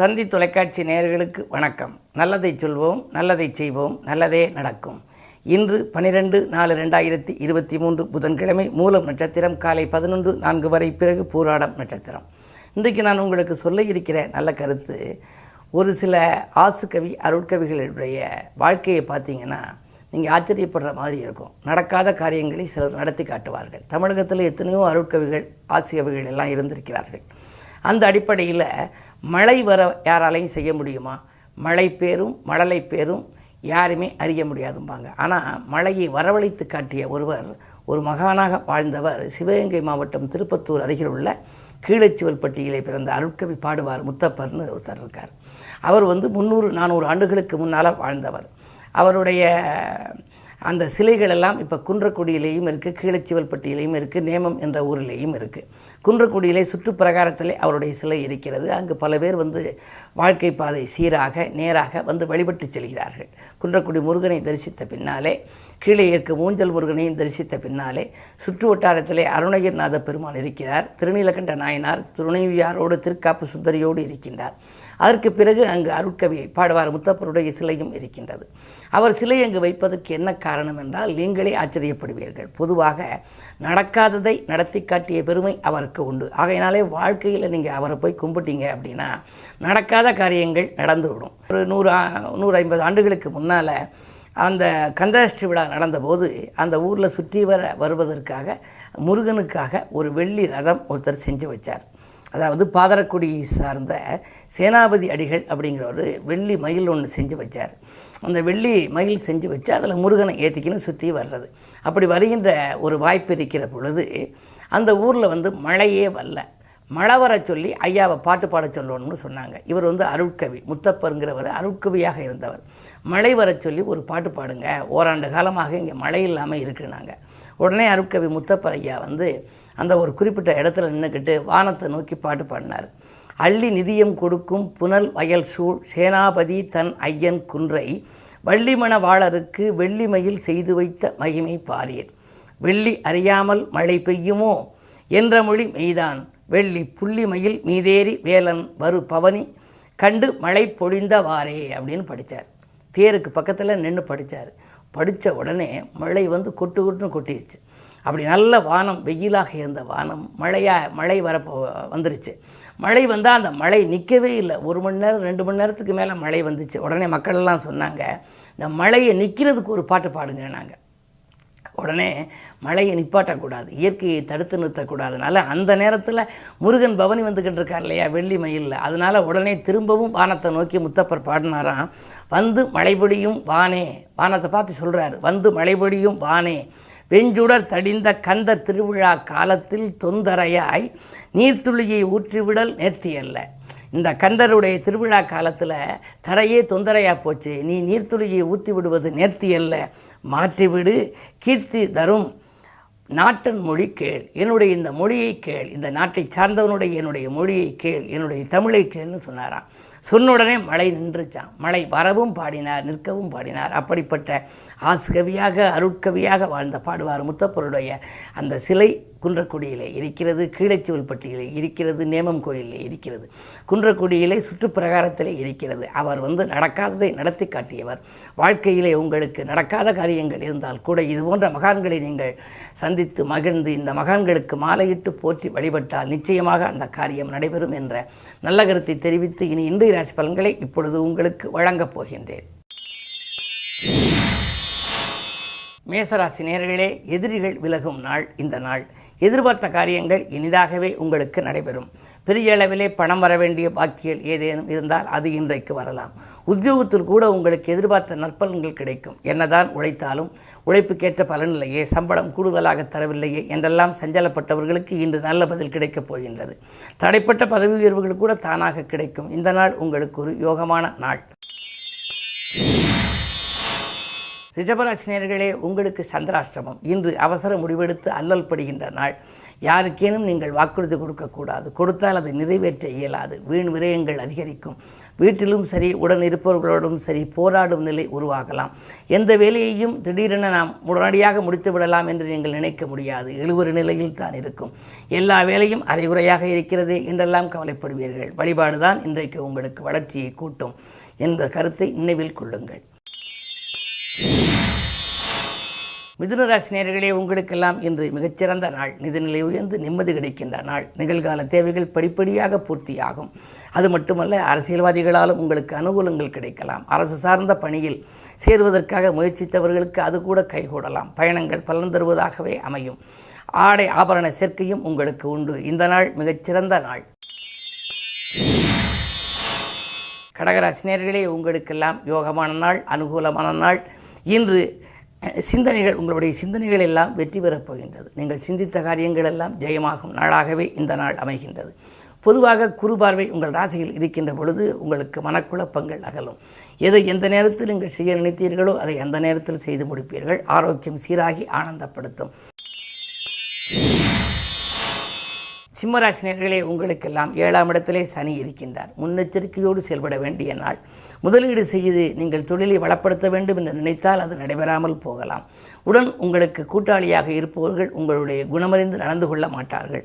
தந்தி தொலைக்காட்சி நேயர்களுக்கு வணக்கம். நல்லதை சொல்வோம், நல்லதை செய்வோம், நல்லதே நடக்கும். இன்று 12/4/2023 புதன்கிழமை, மூலம் நட்சத்திரம் காலை 11:04 வரை, பிறகு பூராடம் நட்சத்திரம். இன்றைக்கு நான் உங்களுக்கு சொல்ல இருக்கிற நல்ல கருத்து, ஒரு சில ஆசுகவி அருட்கவிகளுடைய வாழ்க்கையை பார்த்தீங்கன்னா நீங்கள் ஆச்சரியப்படுற மாதிரி இருக்கும். நடக்காத காரியங்களை சிலர் நடத்தி காட்டுவார்கள். தமிழகத்தில் எத்தனையோ அருட்கவிகள் ஆசிகவிகள் எல்லாம் இருந்திருக்கிறார்கள். அந்த அடிப்படையில் மழை வர யாராலையும் செய்ய முடியுமா? மழை பேரும் மழலை பேரும் யாருமே அறிய முடியாதும்பாங்க. ஆனால் மழையை வரவழைத்து காட்டிய ஒருவர், ஒரு மகானாக வாழ்ந்தவர், சிவகங்கை மாவட்டம் திருப்பத்தூர் அருகில் உள்ள கீழச்சிவல்பட்டியிலே பிறந்த அருட்கவி பாடுவார் முத்தப்பர்னு ஒருத்தர் இருக்கார். அவர் 300-400 ஆண்டுகளுக்கு முன்னால் வாழ்ந்தவர். அவருடைய அந்த சிலைகள் எல்லாம் இப்போ குன்றக்குடியிலேயும் இருக்குது, கீழச்சிவல்பட்டியிலையும் இருக்குது, நேமம் என்ற ஊரிலேயும் இருக்குது. குன்றக்குடியிலே சுற்றுப்பிரகாரத்திலே அவருடைய சிலை இருக்கிறது. அங்கு பல பேர் வாழ்க்கை பாதை சீராக நேராக வழிபட்டு செல்கிறார்கள். குன்றக்குடி முருகனை தரிசித்த பின்னாலே, கீழே இருக்கும் ஊஞ்சல் முருகனையும் தரிசித்த பின்னாலே, சுற்று வட்டாரத்திலே அருணகிரிநாத பெருமான் இருக்கிறார். திருநீலகண்ட நாயனார் துணைவியாரோடு திருக்காப்பு சுந்தரியோடு இருக்கின்றார். அதற்கு பிறகு அங்கு அருட்கவி பாடுவார் முத்தப்பருடைய சிலையும் இருக்கின்றது. அவர் சிலை அங்கு வைப்பதற்கு என்ன காரணம் என்றால், நீங்களே ஆச்சரியப்படுவீர்கள். பொதுவாக நடக்காததை நடத்தி காட்டிய பெருமை அவருக்கு உண்டு. ஆகையினாலே வாழ்க்கையில் நீங்கள் அவரை போய் கும்பிட்டீங்க அப்படின்னா நடக்காத காரியங்கள் நடந்துவிடும். ஒரு 150 ஆண்டுகளுக்கு முன்னால் அந்த கந்தசஷ்டி விழா நடந்தபோது அந்த ஊரில் சுற்றி வருவதற்காக முருகனுக்காக ஒரு வெள்ளி ரதம் ஒருத்தர் செஞ்சு வச்சார். அதாவது பாதரக்குடி சார்ந்த சேனாபதி அடிகள் அப்படிங்கிற ஒரு வெள்ளி மயில் ஒன்று செஞ்சு வச்சார். அந்த வெள்ளி மயில் செஞ்சு வச்சு அதில் முருகனை ஏற்றிக்கின்னு சுற்றி வர்றது. அப்படி வருகின்ற ஒரு வாய்ப்பு இருக்கிற பொழுது அந்த ஊரில் மழையே வரல. மழை வர சொல்லி ஐயாவை பாட்டு பாட சொல்லணும்னு சொன்னாங்க. இவர் அருட்கவி முத்தப்பருங்கிறவர் அருட்கவியாக இருந்தவர். மழை வர சொல்லி ஒரு பாட்டு பாடுங்க, ஓராண்டு காலமாக இங்கே மழை இல்லாமல் இருக்குனாங்க. உடனே அருட்கவி முத்தப்பர் ஐயா அந்த ஒரு குறிப்பிட்ட இடத்துல நின்றுக்கிட்டு வானத்தை நோக்கி பாட்டு பாடினார். அள்ளி நிதியம் கொடுக்கும் புனல் வயல் சூழ் சேனாபதி தன் ஐயன் குன்றை வள்ளிமண வாளருக்கு வெள்ளிமயில் செய்து வைத்த மகிமை பாரீர். வெள்ளி அறியாமல் மழை பெய்யுமோ என்ற மொழி மெய்தான், வெள்ளி புள்ளி மயில் மீதேறி வேலன் வரு பவனி கண்டு மழை பொழிந்த வாரே அப்படின்னு படித்தார். தேருக்கு பக்கத்தில் நின்று படித்தார். படித்த உடனே மழை கொட்டு கொட்டுன்னு கொட்டிடுச்சு. அப்படி நல்ல வானம், வெயிலாக இருந்த வானம் மழை வந்துருச்சு. மழை வந்தால் அந்த மழை நிற்கவே இல்லை. 1 மணி நேரம் 2 மணி நேரத்துக்கு மேலே மழை வந்துச்சு. உடனே மக்கள் எல்லாம் சொன்னாங்க, இந்த மழையை நிற்கிறதுக்கு ஒரு பாட்டு பாடுங்க. நாங்கள் உடனே மழையை நிப்பாட்டக்கூடாது, இயற்கையை தடுத்து நிறுத்தக்கூடாதுனால அந்த நேரத்தில் முருகன் பவனி வந்துக்கிட்டு இருக்கார் இல்லையா வெள்ளி மயிலில், அதனால் உடனே திரும்பவும் வானத்தை நோக்கி முத்தப்பர் பாடினாராம். மழை பொழியும் வானே, வானத்தை பார்த்து சொல்கிறார், மழை பொழியும் வானே வெஞ்சுடர் தடிந்த கந்தர் திருவிழா காலத்தில் தொந்தரையாய் நீர்த்துளியை ஊற்றிவிடல் நேர்த்தியல்ல. இந்த கந்தருடைய திருவிழா காலத்தில் தரையே தொந்தரையாக போச்சு, நீ நீர்த்துளியை ஊற்றி விடுவது நேர்த்தியல்ல, மாற்றிவிடு கீர்த்தி தரும் நாட்டன் மொழி கேள், என்னுடைய இந்த மொழியை கேள், இந்த நாட்டை சார்ந்தவனுடைய என்னுடைய மொழியை கேள், என்னுடைய தமிழை கேள்னு சொன்னாராம். சொன்ன உடனே மழை நின்றுச்சான். மழை வரவும் பாடினார், நிற்கவும் பாடினார். அப்படிப்பட்ட ஆசுகவியாக அருட்கவியாக வாழ்ந்த பாடுவார் முத்தப்பருடைய அந்த சிலை குன்றக்குடியிலே இருக்கிறது, கீழச்சிவல்பட்டியிலே இருக்கிறது, நேமம் கோயிலே இருக்கிறது, குன்றக்குடியிலே சுற்றுப்பிரகாரத்திலே இருக்கிறது. அவர் நடக்காததை நடத்தி காட்டியவர். வாழ்க்கையிலே உங்களுக்கு நடக்காத காரியங்கள் இருந்தால் கூட இது போன்ற மகான்களை நீங்கள் சந்தித்து மகிழ்ந்து இந்த மகான்களுக்கு மாலையிட்டு போற்றி வழிபட்டால் நிச்சயமாக அந்த காரியம் நடைபெறும் என்ற நல்ல கருத்தை தெரிவித்து இன்றைய ராசி பலன்களை இப்பொழுது உங்களுக்கு வழங்கப் போகின்றேன். மேசராசி நேயர்களே, எதிரிகள் விலகும் நாள் இந்த நாள். எதிர்பார்த்த காரியங்கள் இனிதாகவே உங்களுக்கு நடைபெறும். பெரிய அளவிலே பணம் வர வேண்டிய பாக்கியல் ஏதேனும் இருந்தால் அது இன்றைக்கு வரலாம். உத்தியோகத்தில் கூட உங்களுக்கு எதிர்பார்த்த நற்பலன்கள் கிடைக்கும். என்னதான் உழைத்தாலும் உழைப்புக்கேற்ற பலன் இல்லையே, சம்பளம் கூடுதலாக தரவில்லையே என்றெல்லாம் சஞ்சலப்பட்டவர்களுக்கு இன்று நல்ல பதில் கிடைக்கப் போகின்றது. தடைப்பட்ட பதவி உயர்வுகள் கூட தானாக கிடைக்கும். இந்த நாள் உங்களுக்கு ஒரு யோகமான நாள். ரிஷபராசினியர்களே, உங்களுக்கு சந்திராஷ்டமம். இன்று அவசர முடிவெடுத்து அல்லல் படுகின்ற நாள். யாருக்கேனும் நீங்கள் வாக்குறுதி கொடுக்கக்கூடாது. கொடுத்தால் அதை நிறைவேற்ற இயலாது. வீண் விரயங்கள் அதிகரிக்கும். வீட்டிலும் சரி, உடன் இருப்பவர்களோடும் சரி, போராடும் நிலை உருவாகலாம். எந்த வேலையையும் திடீரென நாம் உடனடியாக முடித்து விடலாம் என்று நீங்கள் நினைக்க முடியாது. இழுவறு நிலையில் தான் இருக்கும். எல்லா வேலையும் அரைகுறையாக இருக்கிறதே என்றெல்லாம் கவலைப்படுவீர்கள். வழிபாடுதான் இன்றைக்கு உங்களுக்கு வளர்ச்சியை கூட்டும் என்ற கருத்தை நினைவில் கொள்ளுங்கள். மிதுன ராசினியர்களே, உங்களுக்கெல்லாம் இன்று மிகச்சிறந்த நாள். நிதிநிலை உயர்ந்து நிம்மதி கிடைக்கின்ற நாள். நிகழ்கால தேவைகள் படிப்படியாக பூர்த்தியாகும். அது மட்டுமல்ல, அரசியல்வாதிகளாலும் உங்களுக்கு அனுகூலங்கள் கிடைக்கலாம். அரசு சார்ந்த பணியில் சேருவதற்காக முயற்சித்தவர்களுக்கு அது கூட கைகூடலாம். பயணங்கள் பலன் தருவதாகவே அமையும். ஆடை ஆபரண சேர்க்கையும் உங்களுக்கு உண்டு. இந்த நாள் மிகச்சிறந்த நாள். கடகராசினியர்களே, உங்களுக்கெல்லாம் யோகமான நாள், அனுகூலமான நாள். இன்று சிந்தனைகள், உங்களுடைய சிந்தனைகள் எல்லாம் வெற்றி பெறப் போகின்றது. நீங்கள் சிந்தித்த காரியங்கள் எல்லாம் ஜெயமாகும் நாளாகவே இந்த நாள் அமைகின்றது. பொதுவாக குரு பார்வை உங்கள் ராசியில் இருக்கின்ற பொழுது உங்களுக்கு மனக்குழப்பங்கள் அகலும். எதை எந்த நேரத்தில் நீங்கள் செய்ய நினைத்தீர்களோ அதை அந்த நேரத்தில் செய்து முடிப்பீர்கள். ஆரோக்கியம் சீராகி ஆனந்தப்படுத்தும். சிம்மராசினியர்களே, உங்களுக்கெல்லாம் 7ஆம் இடத்திலே சனி இருக்கின்றார். முன்னெச்சரிக்கையோடு செயல்பட வேண்டிய நாள். முதலீடு செய்து நீங்கள் தொழிலை வளப்படுத்த வேண்டும் என்று நினைத்தால் அது நடைபெறாமல் போகலாம். உடன் உங்களுக்கு கூட்டாளியாக இருப்பவர்கள் உங்களுடைய குணமறிந்து நடந்து கொள்ள மாட்டார்கள்.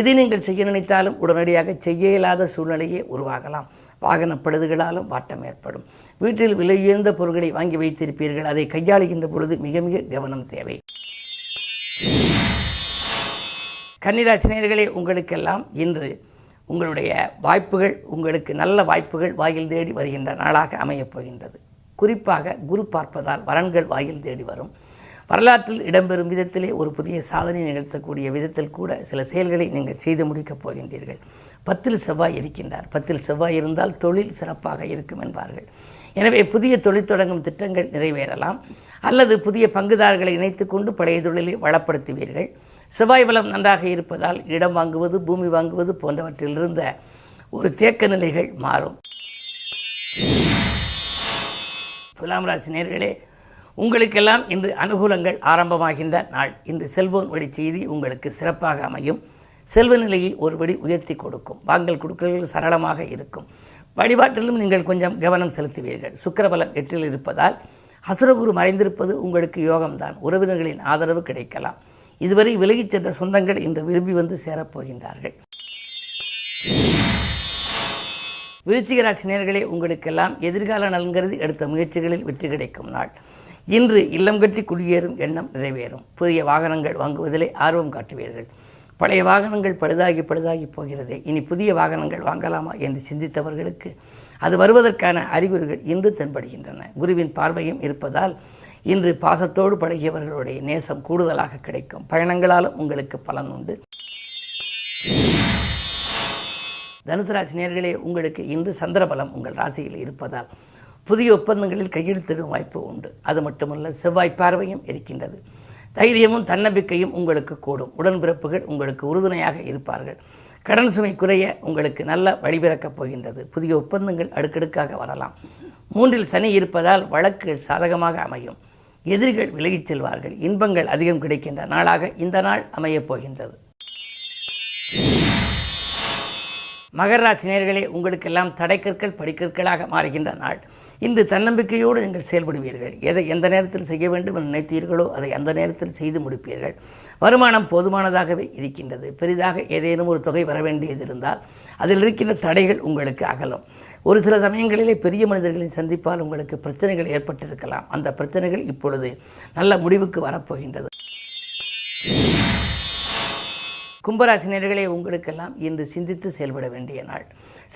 எதை நீங்கள் செய்ய நினைத்தாலும் உடனடியாக செய்ய இயலாத சூழ்நிலையே உருவாகலாம். வாகன பழுதுகளாலும் வாட்டம் ஏற்படும். வீட்டில் விலை உயர்ந்த பொருட்களை வாங்கி வைத்திருப்பீர்கள். அதை கையாளுகின்ற பொழுது மிக மிக கவனம் தேவை. கன்னிராசினியர்களே, உங்களுக்கெல்லாம் இன்று உங்களுடைய வாய்ப்புகள், உங்களுக்கு நல்ல வாய்ப்புகள் வாயில் தேடி வருகின்ற நாளாக அமையப் போகின்றது. குறிப்பாக குரு பார்ப்பதால் வரன்கள் வாயில் தேடி வரும். வரலாற்றில் இடம்பெறும் விதத்திலே ஒரு புதிய சாதனை நிகழ்த்தக்கூடிய விதத்தில் கூட சில செயல்களை நீங்கள் செய்து முடிக்கப் போகின்றீர்கள். 10 செவ்வாய் இருக்கின்றார். 10 செவ்வாய் இருந்தால் தொழில் சிறப்பாக இருக்கும் என்பார்கள். எனவே புதிய தொழில் தொடங்கும் திட்டங்கள் நிறைவேறலாம். அல்லது புதிய பங்குதாரர்களை இணைத்துக்கொண்டு பழைய தொழிலை வளப்படுத்துவீர்கள். செவ்வாய் பலம் நன்றாக இருப்பதால் இடம் வாங்குவது, பூமி வாங்குவது போன்றவற்றில் இருந்த ஒரு தேக்க நிலைகள் மாறும். துலாம் ராசி நேயர்களே, உங்களுக்கெல்லாம் இன்று அனுகூலங்கள் ஆரம்பமாகின்ற நாள். இன்று செல்போன் வழி செய்தி உங்களுக்கு சிறப்பாக அமையும். செல்வ நிலையை ஒருபடி உயர்த்தி கொடுக்கும். வாங்கல் கொடுக்கல்கள் சரளமாக இருக்கும். வழிபாட்டிலும் நீங்கள் கொஞ்சம் கவனம் செலுத்துவீர்கள். சுக்கிரபலம் 8இல் இருப்பதால் அசுரகுரு மறைந்திருப்பது உங்களுக்கு யோகம்தான். உறவினர்களின் ஆதரவு கிடைக்கலாம். இதுவரை விலகிச் சென்ற சொந்தங்கள் இன்று விரும்பி வந்து சேரப்போகின்றார்கள். விருச்சிக ராசி நேயர்களே, உங்களுக்கெல்லாம் எதிர்கால நலன்கருதி எடுத்த முயற்சிகளில் வெற்றி கிடைக்கும் நாள். இன்று இல்லம் கட்டி குடியேறும் எண்ணம் நிறைவேறும். புதிய வாகனங்கள் வாங்குவதிலே ஆர்வம் காட்டுவீர்கள். பழைய வாகனங்கள் பழுதாகி போகிறதே, இனி புதிய வாகனங்கள் வாங்கலாமா என்று சிந்தித்தவர்களுக்கு அது வருவதற்கான அறிகுறிகள் இன்று தென்படுகின்றன. குருவின் பார்வையும் இருப்பதால் இன்று பாசத்தோடு பழகியவர்களுடைய நேசம் கூடுதலாக கிடைக்கும். பயணங்களாலும் உங்களுக்கு பலன் உண்டு. தனுசு ராசி நேயர்களே, உங்களுக்கு இன்று சந்திரபலம் உங்கள் ராசியில் இருப்பதால் புதிய ஒப்பந்தங்களில் கையெழுத்திடும் வாய்ப்பு உண்டு. அது மட்டுமல்ல, செவ்வாய் பார்வையும் இருக்கின்றது. தைரியமும் தன்னம்பிக்கையும் உங்களுக்கு கூடும். உடன்பிறப்புகள் உங்களுக்கு உறுதுணையாக இருப்பார்கள். கடன் சுமை குறைய உங்களுக்கு நல்ல வழிபிறக்கப் போகின்றது. புதிய ஒப்பந்தங்கள் அடுக்கடுக்காக வரலாம். 3இல் சனி இருப்பதால் வழக்குகள் சாதகமாக அமையும். எதிரிகள் விலகிச் செல்வார்கள். இன்பங்கள் அதிகம் கிடைக்கின்ற நாளாக இந்த நாள் அமையப் போகின்றது. மகர ராசி நேயர்களே, உங்களுக்கெல்லாம் தடைக்கற்கள் படிக்கற்களாக மாறுகின்ற நாள். இன்று தன்னம்பிக்கையோடு நீங்கள் செயல்படுவீர்கள். எதை எந்த நேரத்தில் செய்ய வேண்டும் என்று நினைத்தீர்களோ அதை அந்த நேரத்தில் செய்து முடிப்பீர்கள். வருமானம் போதுமானதாகவே இருக்கின்றது. பெரிதாக ஏதேனும் ஒரு தொகை வர வேண்டியது இருந்தால் அதில் இருக்கின்ற தடைகள் உங்களுக்கு அகலும். ஒரு சில சமயங்களிலே பெரிய மனிதர்களின் சந்திப்பால் உங்களுக்கு பிரச்சனைகள் ஏற்பட்டிருக்கலாம். அந்த பிரச்சனைகள் இப்பொழுது நல்ல முடிவுக்கு வரப்போகின்றது. கும்பராசினியர்களே, உங்களுக்கெல்லாம் இன்று சிந்தித்து செயல்பட வேண்டிய நாள்.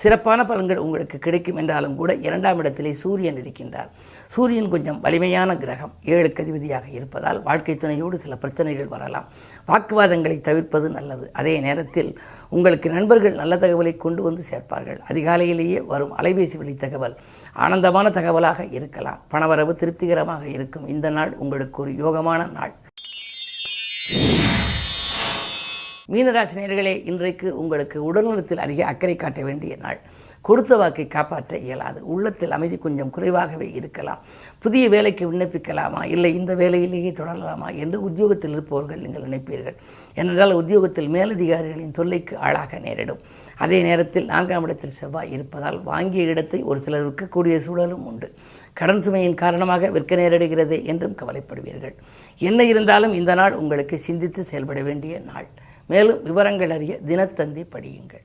சிறப்பான பலன்கள் உங்களுக்கு கிடைக்கும் என்றாலும் கூட 2ஆம் இடத்திலே சூரியன் இருக்கின்றார். சூரியன் கொஞ்சம் வலிமையான கிரகம். 7க்கு அதிபதியாக இருப்பதால் வாழ்க்கை துணையோடு சில பிரச்சனைகள் வரலாம். வாக்குவாதங்களை தவிர்ப்பது நல்லது. அதே நேரத்தில் உங்களுக்கு நண்பர்கள் நல்ல தகவலை கொண்டு வந்து சேர்ப்பார்கள். அதிகாலையிலேயே வரும் அலைபேசி வழி தகவல் ஆனந்தமான தகவலாக இருக்கலாம். பணவரவு திருப்திகரமாக இருக்கும். இந்த நாள் உங்களுக்கு ஒரு யோகமான நாள். மீனராசி நேயர்களே, இன்றைக்கு உங்களுக்கு உடல்நலத்தில் அதிக அக்கறை காட்ட வேண்டிய நாள். கொடுத்த வாக்கை காப்பாற்ற இயலாது. உள்ளத்தில் அமைதி கொஞ்சம் குறைவாகவே இருக்கலாம். புதிய வேலைக்கு விண்ணப்பிக்கலாமா, இல்லை இந்த வேலையிலேயே தொடரலாமா என்று உத்தியோகத்தில் இருப்பவர்கள் நீங்கள் நினைப்பீர்கள். ஏனென்றால் உத்தியோகத்தில் மேலதிகாரிகளின் தொல்லைக்கு ஆளாக நேரிடும். அதே நேரத்தில் 4ஆம் இடத்தில் செவ்வாய் இருப்பதால் வாங்கிய இடத்தை ஒரு சிலர் விற்கக்கூடிய சூழலும் உண்டு. கடன் சுமையின் காரணமாக விற்க நேரிடுகிறது என்றும் கவலைப்படுவீர்கள். என்ன இருந்தாலும் இந்த நாள் உங்களுக்கு சிந்தித்து செயல்பட வேண்டிய நாள். மேலும் விவரங்கள் அறிய தினத்தந்தி படியுங்கள்.